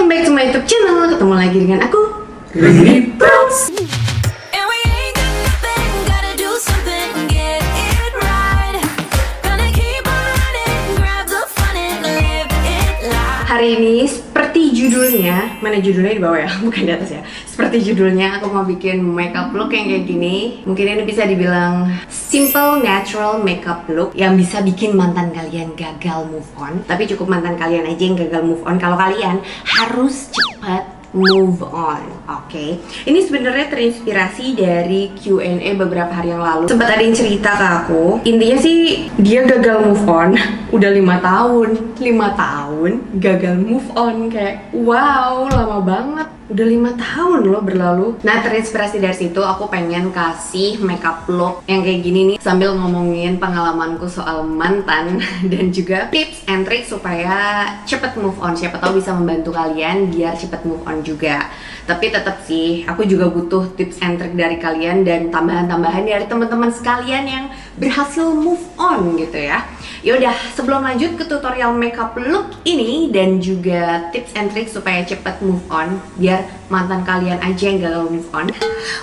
welcome back to my YouTube channel. Ketemu lagi dengan aku, Rini Bros. Hari ini seperti judulnya, mana judulnya di bawah ya, bukan di atas ya. Seperti judulnya, aku mau bikin makeup look yang kayak gini. Mungkin ini bisa dibilang simple natural makeup look yang bisa bikin mantan kalian gagal move on. Tapi cukup mantan kalian aja yang gagal move on. Kalau kalian harus cepat move on, oke? Ini sebenarnya terinspirasi dari Q&A beberapa hari yang lalu. Sempat ada yang cerita ke aku, intinya sih dia gagal move on udah 5 tahun gagal move on. Kayak wow, lama banget. Udah 5 tahun loh berlalu. Nah, terinspirasi dari situ aku pengen kasih makeup look yang kayak gini nih, sambil ngomongin pengalamanku soal mantan dan juga tips and trick supaya cepet move on. Siapa tahu bisa membantu kalian biar cepet move on juga. Tapi tetap sih, aku juga butuh tips and trick dari kalian dan tambahan-tambahan dari teman-teman sekalian yang berhasil move on gitu ya. Yaudah, sebelum lanjut ke tutorial makeup look ini dan juga tips and trick supaya cepet move on, biar mantan kalian aja yang gagal move on,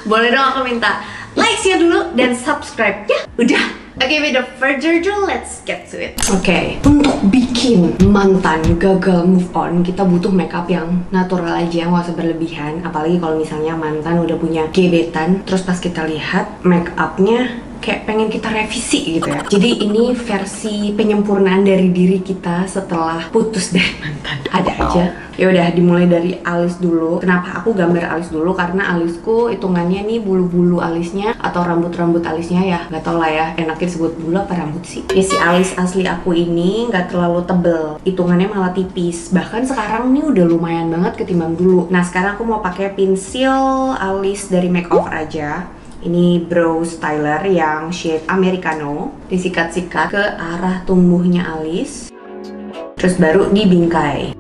boleh dong aku minta like-nya dulu dan subscribe ya. Udah. Oke, without further ado, let's get to it. Oke, untuk bikin mantan gagal move on, kita butuh makeup yang natural aja, nggak usah berlebihan. Apalagi kalau misalnya mantan udah punya gebetan, terus pas kita lihat makeupnya kayak pengen kita revisi gitu ya. Jadi ini versi penyempurnaan dari diri kita setelah putus dari mantan. Ada aja. Ya udah, dimulai dari alis dulu. Kenapa aku gambar alis dulu? Karena alisku hitungannya nih bulu-bulu alisnya atau rambut-rambut alisnya ya, nggak tau lah ya, enaknya disebut bulu apa rambut sih. Ya, si alis asli aku ini nggak terlalu tebel, hitungannya malah tipis. Bahkan sekarang nih udah lumayan banget ketimbang dulu. Nah, sekarang aku mau pakai pensil alis dari Makeover aja. Ini brow styler yang shade Americano. Disikat-sikat ke arah tumbuhnya alis, terus baru dibingkai.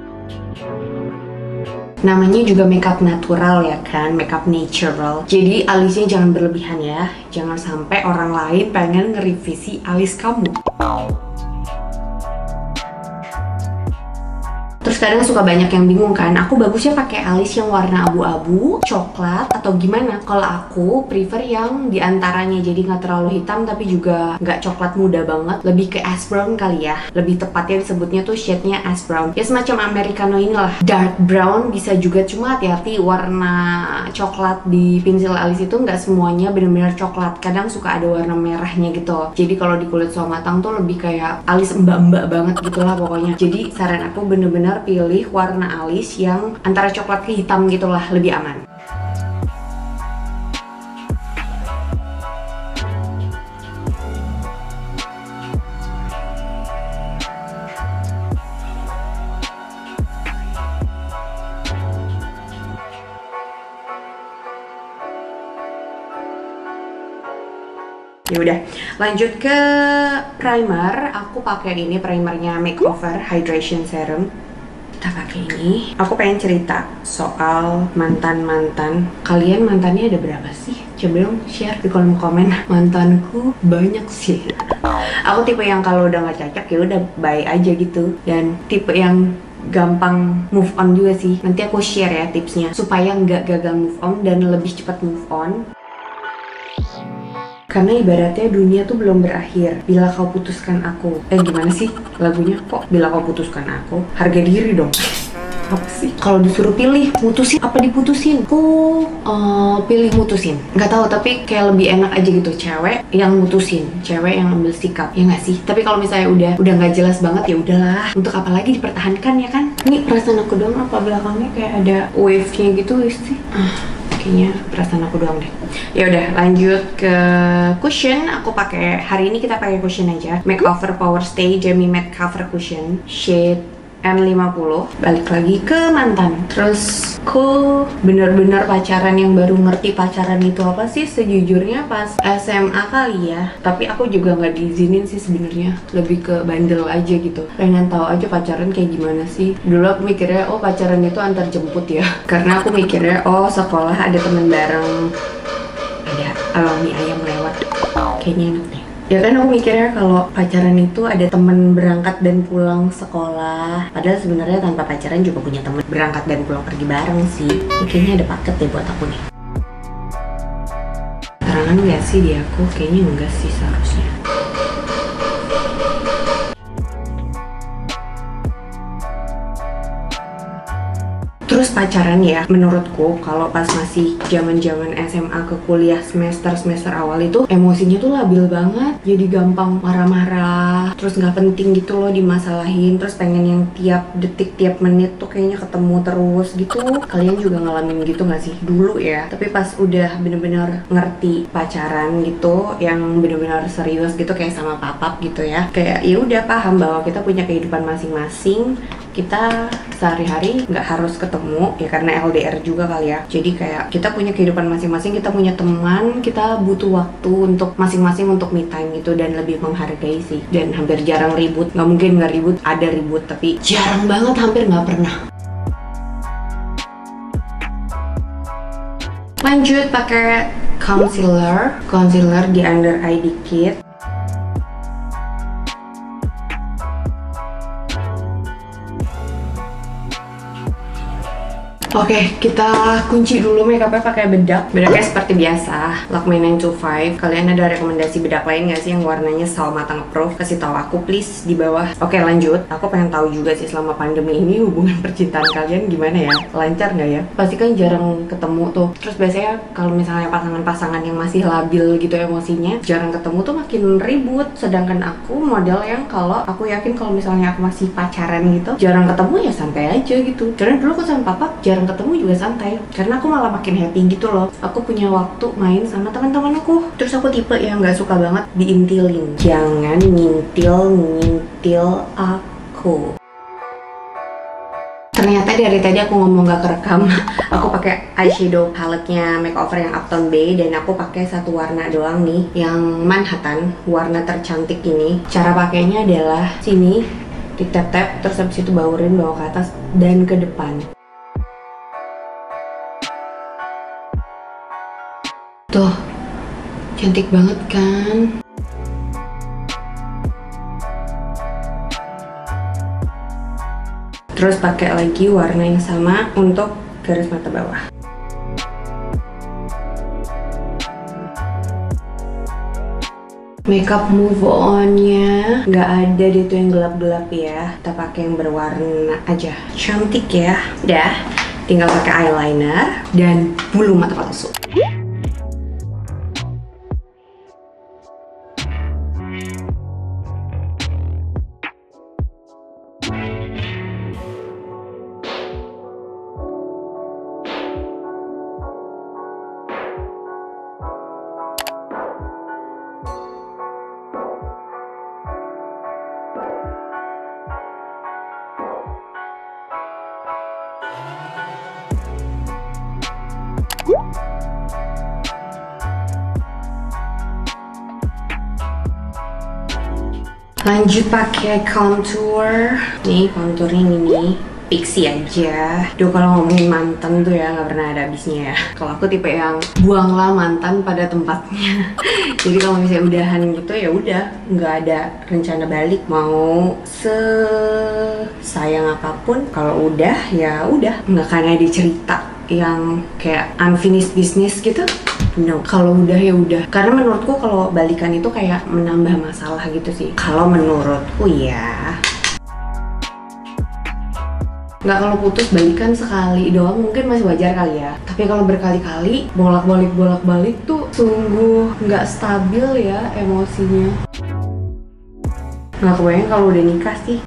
Namanya juga makeup natural ya kan, makeup natural. Jadi alisnya jangan berlebihan ya. Jangan sampai orang lain pengen ngerevisi alis kamu. Terus kadang suka banyak yang bingung kan, aku bagusnya pakai alis yang warna abu-abu, coklat, atau gimana? Kalau aku prefer yang diantaranya, jadi nggak terlalu hitam tapi juga nggak coklat muda banget, lebih ke ash brown kali ya. Lebih tepatnya disebutnya tuh shade-nya ash brown. Ya semacam Americano inilah. Dark brown bisa juga, cuma hati-hati warna coklat di pensil alis itu nggak semuanya benar-benar coklat. Kadang suka ada warna merahnya gitu. Jadi kalau di kulit so matang tuh lebih kayak alis mbak-mbak banget gitulah pokoknya. Jadi saran aku bener-bener pilih warna alis yang antara coklat ke hitam gitulah, lebih aman. Ya udah, lanjut ke primer. Aku pakai ini primernya Makeover Hydration Serum. Kita pakai ini. Aku pengen cerita soal mantan-mantan. Kalian mantannya ada berapa sih? Coba dong share di kolom komen. Mantanku banyak sih. Aku tipe yang kalau udah nggak cocok ya udah bye aja gitu. Dan tipe yang gampang move on juga sih. Nanti aku share ya tipsnya supaya nggak gagal move on dan lebih cepat move on. Karena ibaratnya dunia tuh belum berakhir bila kau putuskan aku. Gimana sih lagunya? Kok bila kau putuskan aku? Harga diri dong. Apa sih? Kalau disuruh pilih, mutusin apa diputusin? Aku pilih mutusin. Nggak tahu, tapi kayak lebih enak aja gitu. Cewek yang mutusin, cewek yang ambil sikap, ya nggak sih? Tapi kalau misalnya udah nggak jelas banget, ya udahlah. Untuk apa lagi dipertahankan ya kan? Ini perasaan aku dong, apa belakangnya kayak ada wave-nya gitu sih? Kayaknya perasaan aku doang deh. Ya udah, lanjut ke cushion. Aku pakai hari ini, kita pakai cushion aja. Makeover Power Stay Demi Matte Cover Cushion shade M50. Balik lagi ke mantan. Terus aku bener-bener pacaran yang baru ngerti pacaran itu apa sih sejujurnya pas SMA kali ya. Tapi aku juga nggak diizinin sih sebenarnya. Lebih ke bandel aja gitu. Pengen tahu aja pacaran kayak gimana sih. Dulu aku mikirnya oh pacaran itu antar jemput ya. Karena aku mikirnya oh sekolah ada temen bareng, ada mie ayam lewat, kayaknya enak deh. Ya kan aku mikirnya kalau pacaran itu ada temen berangkat dan pulang sekolah. Padahal sebenarnya tanpa pacaran juga punya temen berangkat dan pulang pergi bareng sih. Ini kayaknya ada paket deh buat aku nih. Serangan nggak sih di aku? Kayaknya enggak sih seharusnya. Terus pacaran ya, menurutku kalau pas masih zaman-zaman SMA ke kuliah semester awal itu emosinya tuh labil banget, jadi gampang marah-marah, terus nggak penting gitu loh dimasalahin, terus pengen yang tiap detik tiap menit tuh kayaknya ketemu terus gitu. Kalian juga ngalamin gitu nggak sih dulu ya? Tapi pas udah bener-bener ngerti pacaran gitu, yang bener-bener serius gitu kayak sama papap gitu ya, kayak ya udah paham bahwa kita punya kehidupan masing-masing. Kita sehari-hari nggak harus ketemu ya karena LDR juga kali ya. Jadi kayak kita punya kehidupan masing-masing, kita punya teman, kita butuh waktu untuk masing-masing untuk me time gitu dan lebih menghargai sih. Dan hampir jarang ribut, nggak mungkin nggak ribut, ada ribut tapi jarang banget, hampir nggak pernah. Lanjut pakai concealer di under eye dikit. Oke, kita kunci dulu makeupnya pakai bedak. Bedaknya seperti biasa, Lakme 925. Kalian ada rekomendasi bedak lain nggak sih yang warnanya Salmatang Proof? Kasih tahu aku please di bawah. Oke, lanjut. Aku pengen tahu juga sih selama pandemi ini hubungan percintaan kalian gimana ya? Lancar nggak ya? Pasti kan jarang ketemu tuh. Terus biasanya kalau misalnya pasangan-pasangan yang masih labil gitu emosinya, jarang ketemu tuh makin ribut. Sedangkan aku model yang kalau aku yakin kalau misalnya aku masih pacaran gitu, jarang ketemu ya santai aja gitu. Karena dulu aku sama papa jarang ketemu juga santai, karena aku malah makin happy gitu loh. Aku punya waktu main sama teman-teman aku. Terus aku tipe yang nggak suka banget diintilin. Jangan ngintil aku. Ternyata dari tadi aku ngomong gak kerekam. Aku pakai eyeshadow palette-nya makeover yang Uptown Bay dan aku pakai satu warna doang nih, yang Manhattan, warna tercantik ini. Cara pakainya adalah sini, di tap-tap, terus habis itu baurin bawa ke atas dan ke depan. Tuh, cantik banget kan? Terus pakai lagi warna yang sama untuk garis mata bawah. Makeup move on-nya nggak ada deh tuh yang gelap-gelap ya. Kita pakai yang berwarna aja. Cantik ya. Udah, tinggal pakai eyeliner dan bulu mata palsu. Lanjut pakai contour. Nih contournya ini Pixie aja. Duh, kalau ngomongin mantan tuh ya nggak pernah ada habisnya ya. Kalau aku tipe yang buanglah mantan pada tempatnya. Jadi kalau misalnya udahan gitu ya udah, nggak ada rencana balik. Mau sayang apapun, kalau udah ya udah, nggak akan ada cerita yang kayak unfinished business gitu. No, kalau udah ya udah. Karena menurutku kalau balikan itu kayak menambah masalah gitu sih. Kalau menurutku ya. Nggak, kalau putus balikan sekali doang mungkin masih wajar kali ya. Tapi kalau berkali-kali bolak-balik tuh sungguh nggak stabil ya emosinya. Nggak kebayang kalau udah nikah sih.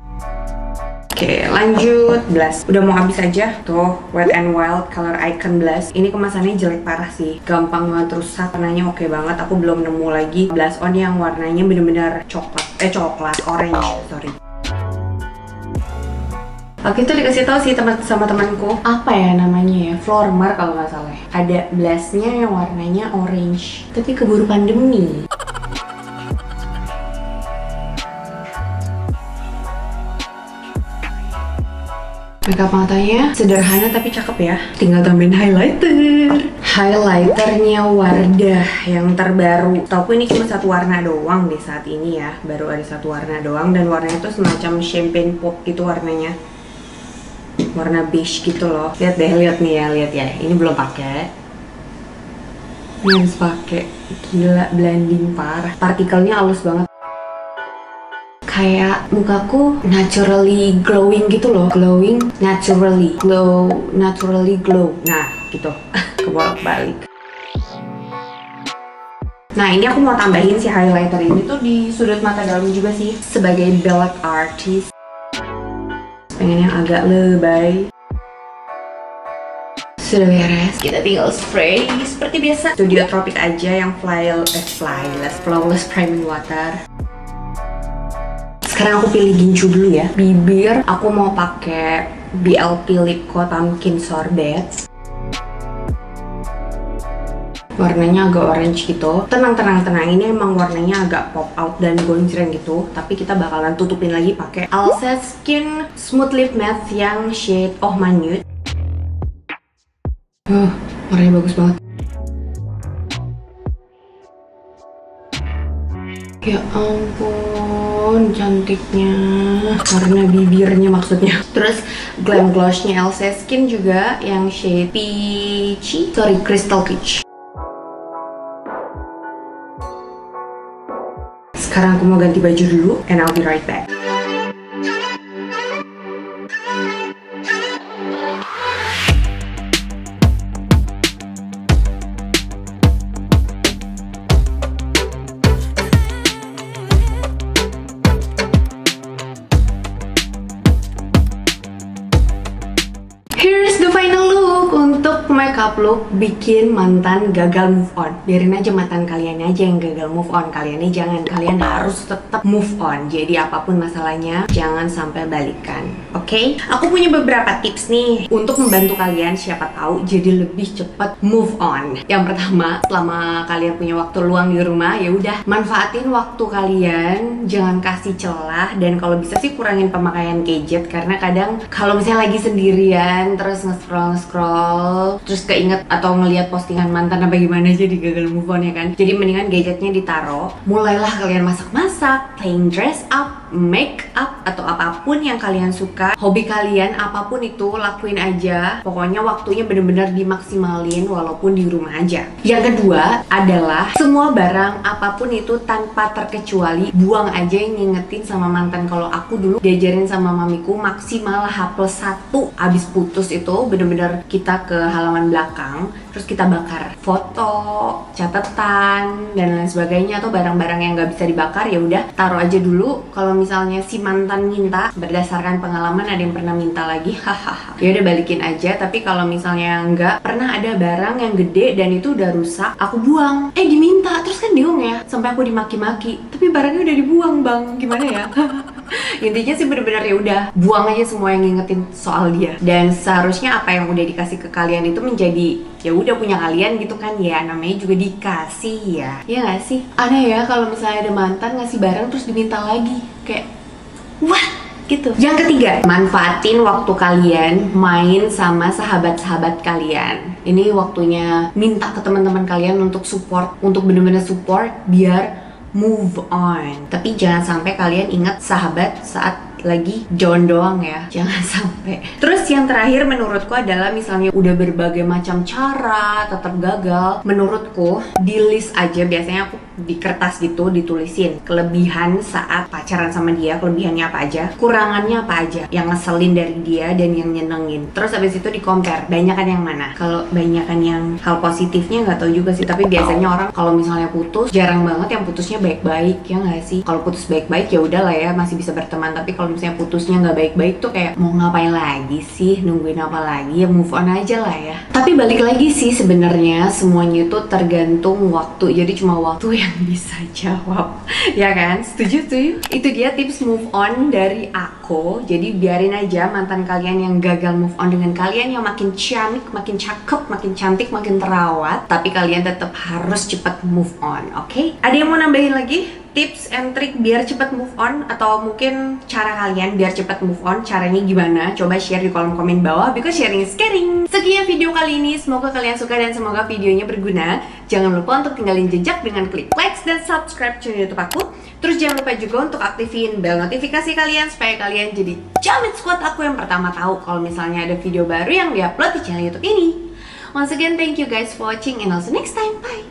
Oke, lanjut blush. Udah mau habis aja. Tuh, Wet n Wild Color Icon Blush. Ini kemasannya jelek parah sih. Gampang banget rusak, warnanya oke banget. Aku belum nemu lagi blush on yang warnanya bener-bener coklat, orange, sorry. Waktu itu dikasih tahu sih sama temanku, apa ya namanya ya, Flormar kalau nggak salah. Ada blushnya yang warnanya orange, tapi keburu pandemi. Makeup matanya sederhana tapi cakep ya. Tinggal tambahin highlighter. highlighternya Wardah yang terbaru. Tauku ini cuma satu warna doang deh saat ini ya, baru ada satu warna doang, dan warnanya tuh semacam champagne pop gitu warnanya, warna beige gitu loh. Lihat deh, lihat nih ya, lihat ya. Ini belum pakai. Ini harus pakai. Gila, blending parah. Partikelnya halus banget. Kayak mukaku naturally glowing gitu loh. Glowing naturally. Glow, naturally glow. Nah, gitu. Kebolak-balik. Nah, ini aku mau tambahin si highlighter ini tuh di sudut mata dalam juga sih, sebagai black artist. Pengen yang agak lebay. Sudah beres, kita tinggal spray seperti biasa. Studio Tropik aja yang flawless priming water. Sekarang aku pilih gincu dulu ya. Bibir, aku mau pakai BLP Lip Coat Pumpkin Sorbet. Warnanya agak orange gitu. Tenang. Ini emang warnanya agak pop out dan goncreng gitu. Tapi kita bakalan tutupin lagi pakai Alsace Skin Smooth Lip Matte yang shade Oh Minute. Warnanya bagus banget. Ya ampun, cantiknya. Warna bibirnya maksudnya. Terus Glam Glossnya Alsace Skin juga yang shade Crystal Peach. Sekarang aku mau ganti baju dulu, and I'll be right back. Here's the final look untuk makeup look bikin mantan gagal move on. Biarin aja mantan kalian aja yang gagal move on, kaliannya jangan. Kalian harus tetap move on. Jadi apapun masalahnya, jangan sampai balikan. Oke? Aku punya beberapa tips nih untuk membantu kalian, siapa tahu jadi lebih cepat move on. Yang pertama, selama kalian punya waktu luang di rumah, ya udah manfaatin waktu kalian, jangan kasih celah, dan kalau bisa sih kurangin pemakaian gadget, karena kadang kalau misalnya lagi sendirian terus nge-scroll terus keinget atau ngelihat postingan mantan apa gimana, jadi gagal move on ya kan. Jadi mendingan gadgetnya ditaro, mulailah kalian masak-masak, playing dress up, make up, atau apapun yang kalian suka, hobi kalian apapun itu lakuin aja. Pokoknya waktunya bener-bener dimaksimalin walaupun di rumah aja. Yang kedua adalah semua barang apapun itu tanpa terkecuali buang aja yang ngingetin sama mantan. Kalau aku dulu diajarin sama mamiku maksimal H+1 abis putus itu bener-bener kita ke halaman belakang terus kita bakar foto, catatan, dan lain sebagainya, atau barang-barang yang nggak bisa dibakar ya udah taruh aja dulu. Kalau misalnya si mantan minta, berdasarkan pengalaman ada yang pernah minta lagi, hahaha, ya udah balikin aja. Tapi kalau misalnya nggak, pernah ada barang yang gede dan itu udah rusak, aku buang. Diminta, terus kan bingung ya, sampai aku dimaki-maki. Tapi barangnya udah dibuang bang, gimana ya? Intinya sih bener-bener ya udah buang aja semua yang ngingetin soal dia. Dan seharusnya apa yang udah dikasih ke kalian itu menjadi ya udah punya kalian gitu kan ya, namanya juga dikasih ya. Ya nggak sih? Aneh ya kalau misalnya ada mantan ngasih barang terus diminta lagi, kayak wah gitu. Yang ketiga, manfaatin waktu kalian main sama sahabat-sahabat kalian. Ini waktunya minta ke teman-teman kalian untuk support, untuk bener-bener support biar move on. Tapi jangan sampai kalian ingat sahabat saat lagi down doang ya, jangan sampai. Terus yang terakhir menurutku adalah misalnya udah berbagai macam cara tetap gagal, menurutku di list aja. Biasanya aku di kertas gitu ditulisin kelebihan saat pacaran sama dia, kelebihannya apa aja, kurangannya apa aja, yang ngeselin dari dia dan yang nyenengin. Terus habis itu di compare, banyakan yang mana. Kalau banyakan yang hal positifnya nggak tahu juga sih, tapi biasanya orang kalau misalnya putus jarang banget yang putusnya baik-baik, ya nggak sih? Kalau putus baik-baik ya udahlah ya, masih bisa berteman. Tapi kalau misalnya putusnya nggak baik-baik tuh kayak mau ngapain lagi sih, nungguin apa lagi, ya move on aja lah ya. Tapi balik lagi sih, sebenarnya semuanya itu tergantung waktu, jadi cuma waktu yang bisa jawab ya kan? Setuju? Itu dia tips move on dari aku. Jadi biarin aja mantan kalian yang gagal move on dengan kalian yang makin ciamik, makin cakep, makin cantik, makin terawat, tapi kalian tetap harus cepat move on. Oke? Ada yang mau nambahin lagi tips and trick biar cepet move on, atau mungkin cara kalian biar cepet move on, caranya gimana? Coba share di kolom komen bawah, because sharing is caring. Sekian video kali ini, semoga kalian suka dan semoga videonya berguna. Jangan lupa untuk tinggalin jejak dengan klik like dan subscribe channel YouTube aku. Terus jangan lupa juga untuk aktifin bel notifikasi kalian supaya kalian jadi jamin squad aku yang pertama tahu kalau misalnya ada video baru yang diupload di channel YouTube ini. Once again, thank you guys for watching and I'll see you next time. Bye!